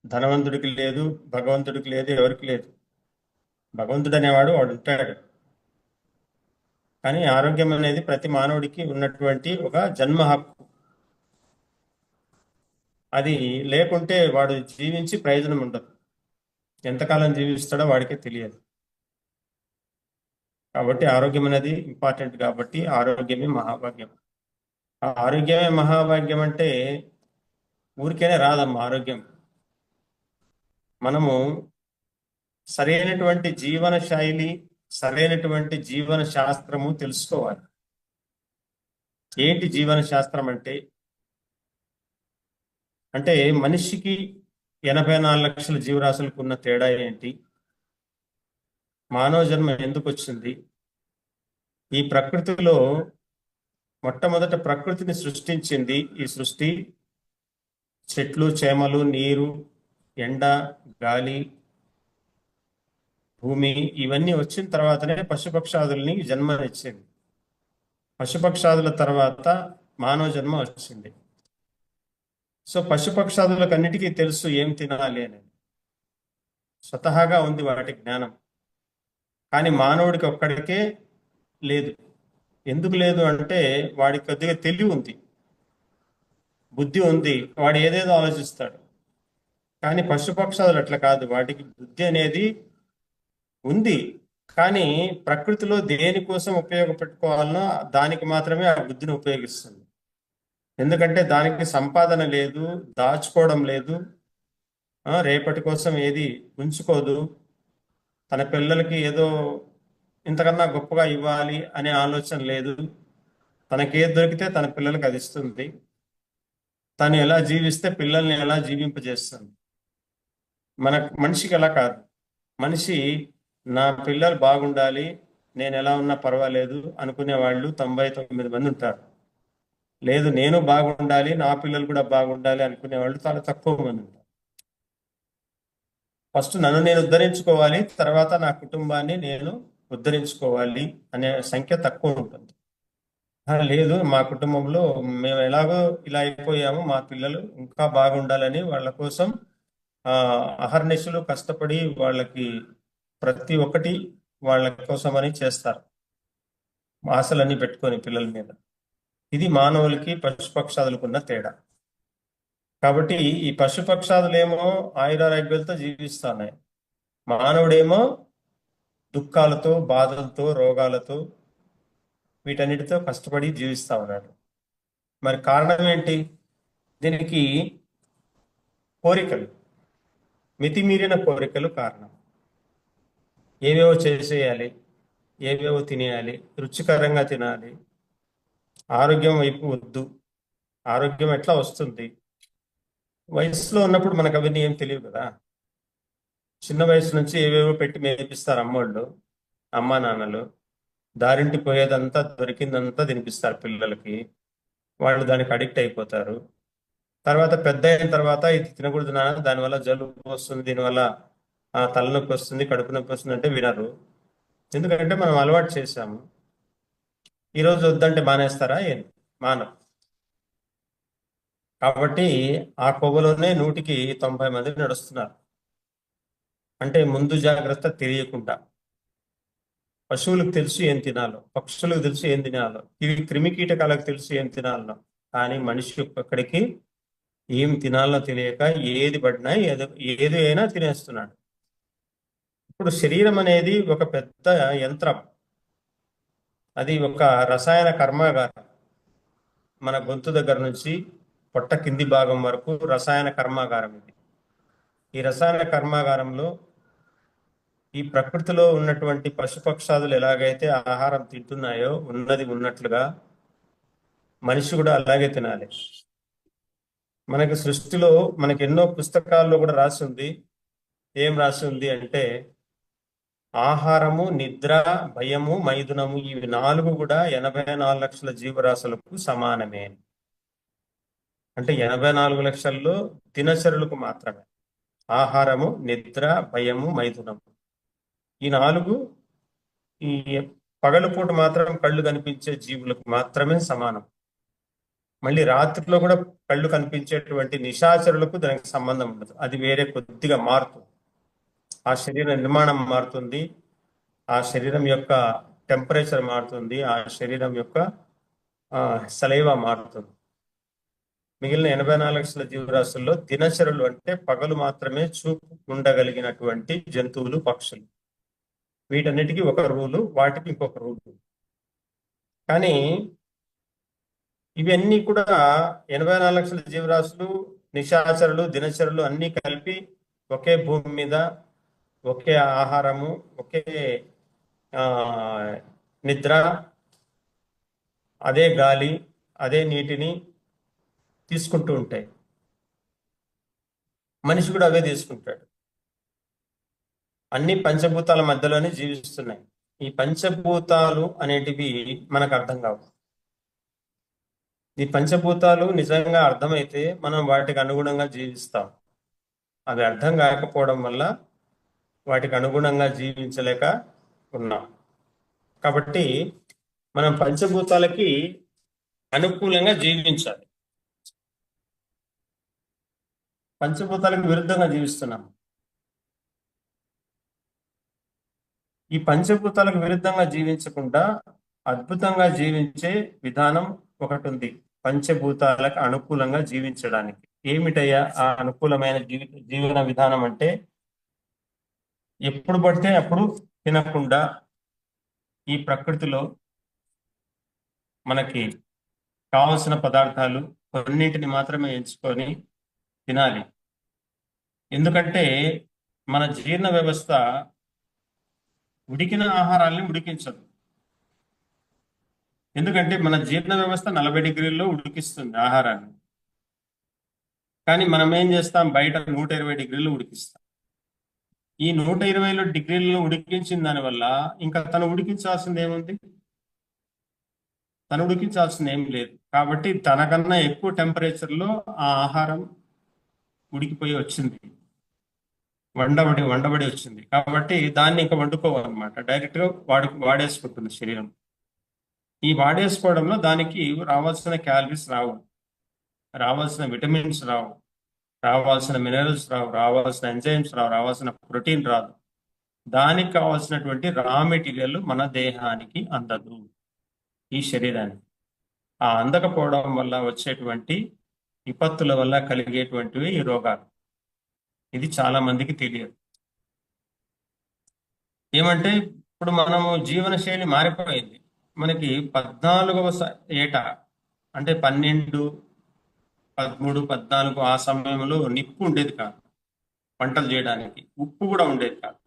ధనవంతుడికి లేదు, భగవంతుడికి లేదు, ఎవరికి లేదు. భగవంతుడు అనేవాడు వాడు ఉంటాడు. కానీ ఆరోగ్యం అనేది ప్రతి మానవుడికి ఉన్నటువంటి ఒక జన్మ హక్కు. అది లేకుంటే వాడు జీవించి ప్రయోజనం ఉండదు. ఎంతకాలం జీవిస్తాడో వాడికే తెలియదు. కాబట్టి ఆరోగ్యం అనేది ఇంపార్టెంట్. కాబట్టి ఆరోగ్యమే మహాభాగ్యం. ఆ ఆరోగ్యమే మహాభాగ్యం అంటే ఊరికేనే రాదమ్మా ఆరోగ్యం. మనము సరైనటువంటి జీవన శైలి, సరైనటువంటి జీవన శాస్త్రము తెలుసుకోవాలి. ఏంటి జీవన శాస్త్రం అంటే? అంటే మనిషికి 84 లక్షల జీవరాశులకు ఉన్న తేడా ఏంటి? మానవ జన్మ ఎందుకు వచ్చింది? ఈ ప్రకృతిలో మొట్టమొదట ప్రకృతిని సృష్టించింది ఈ సృష్టి. చెట్లు, చేమలు, నీరు, ఎండ, గాలి, భూమి ఇవన్నీ వచ్చిన తర్వాతనే పశుపక్షాదుల్ని జన్మనిచ్చింది. పశుపక్షాదుల తర్వాత మానవ జన్మ వచ్చింది. సో పశుపక్షాదులకు అన్నిటికీ తెలుసు ఏం తినాలి అనేది. స్వతహాగా ఉంది వాటి జ్ఞానం. కానీ మానవుడికి ఒక్కడికే లేదు. ఎందుకు లేదు అంటే వాడికి కొద్దిగా తెలివి ఉంది, బుద్ధి ఉంది, వాడు ఏదేదో ఆలోచిస్తాడు. కానీ పశుపక్షాదులు అట్లా కాదు, వాటికి బుద్ధి అనేది ఉంది. కానీ ప్రకృతిలో దేనికోసం ఉపయోగపెట్టుకోవాలనో దానికి మాత్రమే ఆ బుద్ధిని ఉపయోగిస్తుంది. ఎందుకంటే దానికి సంపాదన లేదు, దాచుకోవడం లేదు, రేపటి కోసం ఏది ఉంచుకోదు. తన పిల్లలకి ఏదో ఇంతకన్నా గొప్పగా ఇవ్వాలి అనే ఆలోచన లేదు. తనకేది దొరికితే తన పిల్లలకి అది ఇస్తుంది. తను ఎలా జీవిస్తే పిల్లల్ని ఎలా జీవింపజేస్తుంది. మనిషికి ఎలా కాదు. మనిషి నా పిల్లలు బాగుండాలి, నేను ఎలా ఉన్నా పర్వాలేదు అనుకునే వాళ్ళు 99 మంది ఉంటారు. లేదు నేను బాగుండాలి, నా పిల్లలు కూడా బాగుండాలి అనుకునే వాళ్ళు చాలా తక్కువ మంది ఉంటారు. ఫస్ట్ నన్ను నేను ఉద్ధరించుకోవాలి, తర్వాత నా కుటుంబాన్ని నేను ఉద్ధరించుకోవాలి అనే సంఖ్య తక్కువ ఉంటుంది. లేదు మా కుటుంబంలో మేము ఎలాగో ఇలా అయిపోయాము, మా పిల్లలు ఇంకా బాగుండాలని వాళ్ళ కోసం అహర్నిశలు కష్టపడి వాళ్ళకి ప్రతి ఒక్కటి వాళ్ళ కోసమని చేస్తారు, ఆశలన్నీ పెట్టుకొని పిల్లల మీద. ఇది మానవులకి పశుపక్షాదులకు ఉన్న తేడా. కాబట్టి ఈ పశుపక్షాదులేమో ఆయురారోగ్యాలతో జీవిస్తున్నాయి, మానవుడేమో దుఃఖాలతో, బాధలతో, రోగాలతో, వీటన్నిటితో కష్టపడి జీవిస్తా ఉన్నాడు. మరి కారణం ఏంటి? దీనికి కోరికలు, మితిమీరిన కోరికలు కారణం. ఏవేవో చేసేయాలి, ఏవేవో తినేయాలి, రుచికరంగా తినాలి, ఆరోగ్యం వైపు వద్దు. ఆరోగ్యం ఎట్లా వస్తుంది? వయసులో ఉన్నప్పుడు మనకు అవన్నీ ఏం తెలియదు కదా. చిన్న వయసు నుంచి ఏవేవో పెట్టి మేపిస్తారు అమ్మోళ్ళు, అమ్మా నాన్నలు. దారింటి పోయేదంతా దొరికిందంతా తినిపిస్తారు పిల్లలకి. వాళ్ళు దానికి అడిక్ట్ అయిపోతారు. తర్వాత పెద్ద అయిన తర్వాత ఇది తినకూడదు నాన్న, దానివల్ల జలుబు వస్తుంది, దీనివల్ల తలనొప్పి వస్తుంది, కడుపు నొప్పి వస్తుంది అంటే వినరు. ఎందుకంటే మనం అలవాటు చేశాము. ఈరోజు వద్దంటే మానేస్తారా? ఏం మానవు. కాబట్టి ఆ కొవ్వలోనే 100కి 90 మంది నడుస్తున్నారు. అంటే ముందు జాగ్రత్త తెలియకుండా. పశువులకు తెలుసు ఏం తినాలో, పక్షులకు తెలుసు ఏం తినాలో, ఇవి క్రిమి కీటకాలకు తెలుసు ఏం తినాలో. కానీ మనిషి ఒక్కడికి ఏం తినాలో తెలియక ఏది పడినా ఏది అయినా తినేస్తున్నాడు. ఇప్పుడు శరీరం అనేది ఒక పెద్ద యంత్రం, అది ఒక రసాయన కర్మాగారం. మన గొంతు దగ్గర నుంచి పొట్ట కింది భాగం వరకు రసాయన కర్మాగారం ఇది. ఈ రసాయన కర్మాగారంలో ఈ ప్రకృతిలో ఉన్నటువంటి పశుపక్షాదులు ఎలాగైతే ఆహారం తింటున్నాయో ఉన్నది ఉన్నట్లుగా మనిషి కూడా అలాగే తినాలి. మనకి సృష్టిలో మనకి ఎన్నో పుస్తకాల్లో కూడా రాసి ఉంది. ఏం రాసి ఉంది అంటే ఆహారము, నిద్ర, భయము, మైథునము ఇవి 4 కూడా 84 లక్షల జీవరాశులకు సమానమే. అంటే 84 లక్షల్లో దినచరులకు మాత్రమే ఆహారము, నిద్ర, భయము, మైథునము ఈ 4 ఈ పగలుపూట మాత్రం కళ్ళు కనిపించే జీవులకు మాత్రమే సమానం. మళ్ళీ రాత్రిలో కూడా కళ్ళు కనిపించేటువంటి నిశాచరులకు దానికి సంబంధం ఉండదు. అది వేరే కొద్దిగా మారుతుంది. ఆ శరీర నిర్మాణం మారుతుంది, ఆ శరీరం యొక్క టెంపరేచర్ మారుతుంది, ఆ శరీరం యొక్క సలైవా మారుతుంది. మిగిలిన 84 లక్షల జీవరాశుల్లో దినచరులు అంటే పగలు మాత్రమే చూపు ఉండగలిగినటువంటి జంతువులు, పక్షులు. వీటన్నిటికీ ఒక రూలు, వాటికి ఇంకొక రూలు. కానీ ఇవన్నీ కూడా 84 లక్షల జీవరాశులు, నిశాచరులు, దినచరులు అన్నీ కలిపి ఒకే భూమి మీద ఒకే ఆహారము, ఒకే నిద్ర, అదే గాలి, అదే నీటిని తీసుకుంటూ ఉంటాయి. మనిషి కూడా అవే తీసుకుంటాడు. అన్ని పంచభూతాల మధ్యలోనే జీవిస్తున్నాయి. ఈ పంచభూతాలు అనేటివి మనకు అర్థం కావు. ఈ పంచభూతాలు నిజంగా అర్థమైతే మనం వాటికి అనుగుణంగా జీవిస్తాం. అవి అర్థం కాకపోవడం వల్ల వాటికి అనుగుణంగా జీవించలేక ఉన్నాం. కాబట్టి మనం పంచభూతాలకి అనుకూలంగా జీవించాలి. పంచభూతాలకు విరుద్ధంగా జీవిస్తున్నాం. ఈ పంచభూతాలకు విరుద్ధంగా జీవించకుండా అద్భుతంగా జీవించే విధానం ఒకటి ఉంది. పంచభూతాలకు అనుకూలంగా జీవించడానికి. ఏమిటయ్యా ఆ అనుకూలమైన జీవన విధానం అంటే, ఎప్పుడు పడితే అప్పుడు తినకుండా ఈ ప్రకృతిలో మనకి కావలసిన పదార్థాలు కొన్నింటిని మాత్రమే ఎంచుకొని తినాలి. ఎందుకంటే మన జీర్ణ వ్యవస్థ ఉడికిన ఆహారాల్ని ఉడికించదు. ఎందుకంటే మన జీర్ణ వ్యవస్థ 40 డిగ్రీల్లో ఉడికిస్తుంది ఆహారాన్ని. కానీ మనం ఏం చేస్తాం, బయట 120 డిగ్రీలు ఉడికిస్తాం. ఈ 120 డిగ్రీల్లో ఉడికించిన దానివల్ల ఇంకా తను ఉడికించాల్సింది ఏముంది? తను ఉడికించాల్సింది ఏం లేదు. కాబట్టి తనకన్నా ఎక్కువ టెంపరేచర్లో ఆ ఆహారం ఉడికిపోయి వచ్చింది, వండబడి వచ్చింది. కాబట్టి దాన్ని ఇంకా వండుకోవాలన్నమాట. డైరెక్ట్గా వాడేసుకుంటుంది శరీరం. ఈ వాడేసుకోవడంలో దానికి రావాల్సిన క్యాలరీస్ రావు, రావాల్సిన విటమిన్స్ రావు, రావాల్సిన మినరల్స్ రావు, రావాల్సిన ఎంజైమ్స్ రావు, రావాల్సిన ప్రోటీన్ రాదు. దానికి కావాల్సినటువంటి రా మెటీరియల్ మన దేహానికి అందదు, ఈ శరీరానికి. ఆ అందకపోవడం వల్ల వచ్చేటువంటి విపత్తుల వల్ల కలిగేటువంటివి ఈ రోగాలు. ఇది చాలా మందికి తెలియదు. ఏమంటే ఇప్పుడు మనము జీవన శైలి మారిపోయింది. మనకి 14వ ఏట అంటే 12, 13, 14 ఆ సమయంలో నిప్పు ఉండేది కాదు వంటలు చేయడానికి, ఉప్పు కూడా ఉండేది కాదు.